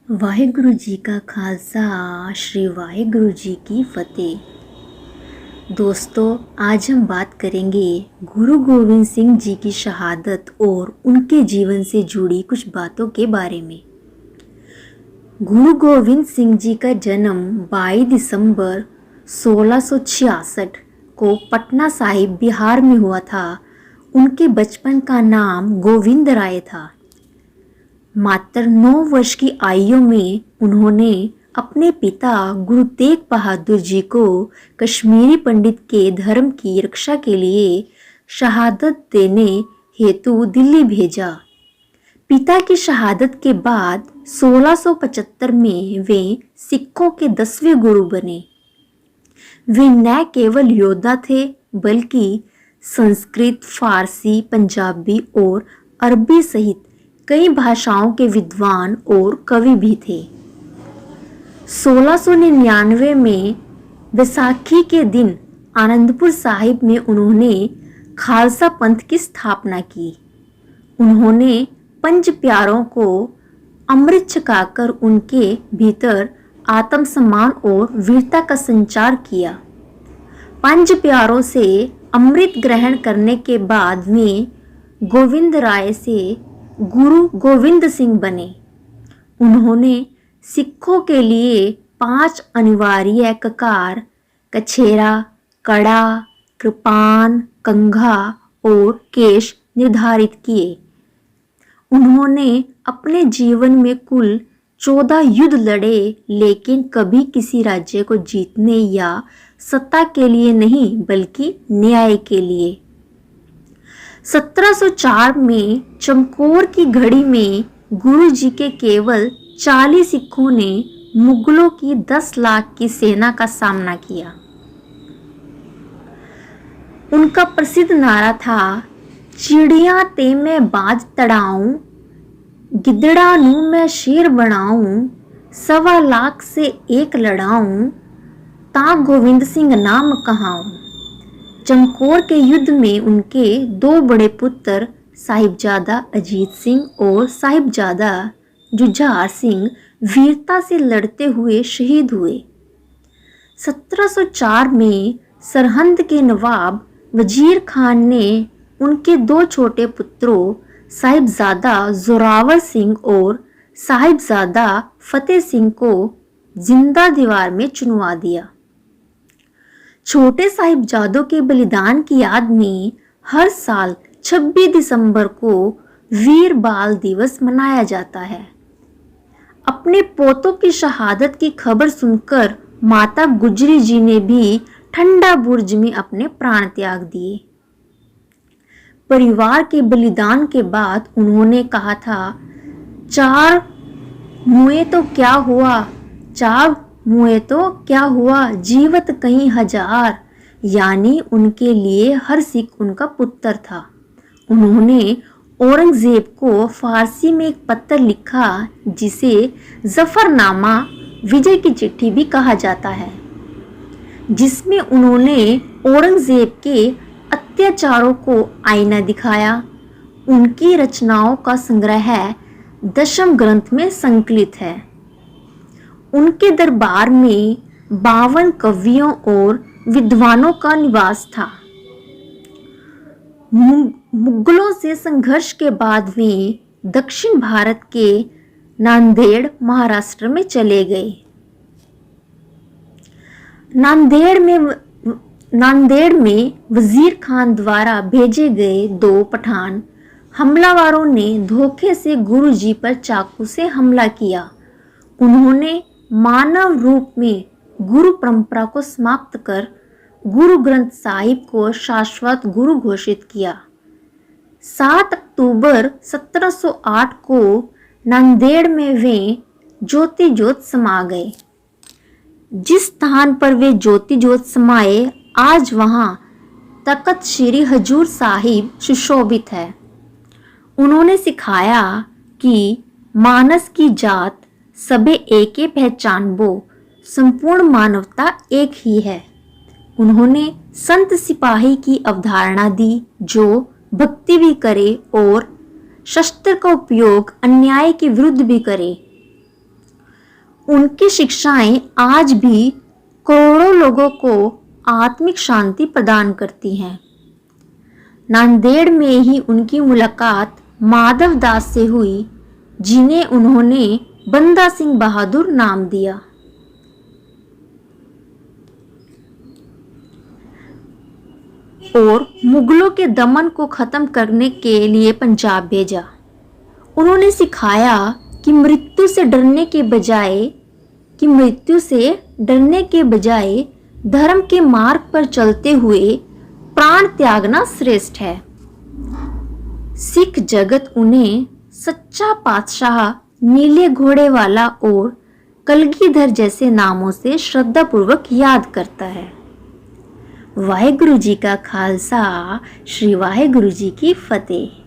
वाहिगुरु जी का खालसा श्री वाहिगुरु जी की फतेह। दोस्तों, आज हम बात करेंगे गुरु गोविंद सिंह जी की शहादत और उनके जीवन से जुड़ी कुछ बातों के बारे में। गुरु गोविंद सिंह जी का जन्म 22 दिसंबर 1666 को पटना साहिब बिहार में हुआ था। उनके बचपन का नाम गोविंद राय था। मात्र 9 वर्ष की आयु में उन्होंने अपने पिता गुरु तेग बहादुर जी को कश्मीरी पंडित के धर्म की रक्षा के लिए शहादत देने हेतु दिल्ली भेजा। पिता की शहादत के बाद 1675 में वे सिखों के 10वें गुरु बने। वे न केवल योद्धा थे बल्कि संस्कृत, फारसी, पंजाबी और अरबी सहित कई भाषाओं के विद्वान और कवि भी थे। 1699 में बैसाखी के दिन आनंदपुर साहिब में उन्होंने खालसा पंथ की स्थापना की। उन्होंने पंज प्यारों को अमृत छकाकर उनके भीतर आत्मसम्मान और वीरता का संचार किया। पंज प्यारों से अमृत ग्रहण करने के बाद वे गोविंद राय से गुरु गोविंद सिंह बने। उन्होंने सिखों के लिए 5 अनिवार्य ककार, कछेरा, कड़ा, कृपान, कंघा और केश निर्धारित किए। उन्होंने अपने जीवन में कुल 14 युद्ध लड़े, लेकिन कभी किसी राज्य को जीतने या सत्ता के लिए नहीं बल्कि न्याय के लिए। 1704 में चमकौर की घड़ी में गुरु जी के केवल 40 सिखों ने मुगलों की 10 लाख की सेना का सामना किया। उनका प्रसिद्ध नारा था, चिड़िया ते मैं बाज तड़ाऊं, गिदड़ा नू मैं शेर बनाऊं, 1.25 लाख से एक लड़ाऊं, ता गोविंद सिंह नाम कहाऊं। चमकौर के युद्ध में उनके 2 बड़े पुत्र साहिबजादा अजीत सिंह और साहिबजादा जुझार सिंह वीरता से लड़ते हुए शहीद हुए। 1704 में सरहंद के नवाब वजीर खान ने उनके 2 छोटे पुत्रों साहिबजादा जोरावर सिंह और साहिबजादा फतेह सिंह को जिंदा दीवार में चुनवा दिया। छोटे साहिबजादों के बलिदान की याद में हर साल 26 दिसंबर को वीर बाल दिवस मनाया जाता है। अपने पोतों की शहादत की खबर सुनकर माता गुजरी जी ने भी ठंडा बुर्ज में अपने प्राण त्याग दिए। परिवार के बलिदान के बाद उन्होंने कहा था, 4 मुए तो क्या हुआ, 4 मुए तो क्या हुआ, जीवत कहीं हजार। यानी उनके लिए हर सिख उनका पुत्र था। उन्होंने औरंगजेब को फारसी में एक पत्र लिखा जिसे जफरनामा, विजय की चिट्ठी भी कहा जाता है, जिसमें उन्होंने औरंगजेब के अत्याचारों को आईना दिखाया। उनकी रचनाओं का संग्रह 10वीं ग्रंथ में संकलित है। उनके दरबार में 52 कवियों और विद्वानों का निवास था। मुगलों से संघर्ष के बाद वे दक्षिण भारत के नांदेड़, महाराष्ट्र में चले गए। नांदेड़ में वजीर खान द्वारा भेजे गए 2 पठान हमलावरों ने धोखे से गुरु जी पर चाकू से हमला किया। उन्होंने मानव रूप में गुरु परंपरा को समाप्त कर गुरु ग्रंथ साहिब को शाश्वत गुरु घोषित किया। 7 अक्टूबर 1708 को नांदेड़ में वे ज्योति ज्योत समा गए। जिस स्थान पर वे ज्योति ज्योत समाए, आज वहां तख्त श्री हजूर साहिब सुशोभित है। उन्होंने सिखाया कि मानस की जात सबे एके पहचान बो, संपूर्ण मानवता एक ही है। उन्होंने संत सिपाही की अवधारणा दी, जो भक्ति भी करे और शस्त्र का उपयोग अन्याय के विरुद्ध भी करे। उनकी शिक्षाएं आज भी करोड़ों लोगों को आत्मिक शांति प्रदान करती हैं। नांदेड़ में ही उनकी मुलाकात माधव दास से हुई, जिन्हें उन्होंने बंदा सिंह बहादुर नाम दिया। और मुगलों के दमन को खत्म करने के लिए पंजाब भेजा। उन्होंने सिखाया कि मृत्यु से डरने के बजाय धर्म के मार्ग पर चलते हुए प्राण त्यागना श्रेष्ठ है। सिख जगत उन्हें सच्चा पातशाह, नीले घोड़े वाला और कलगीधर जैसे नामों से श्रद्धापूर्वक याद करता है। वाहेगुरु जी का खालसा, श्री वाहेगुरु जी की फतेह।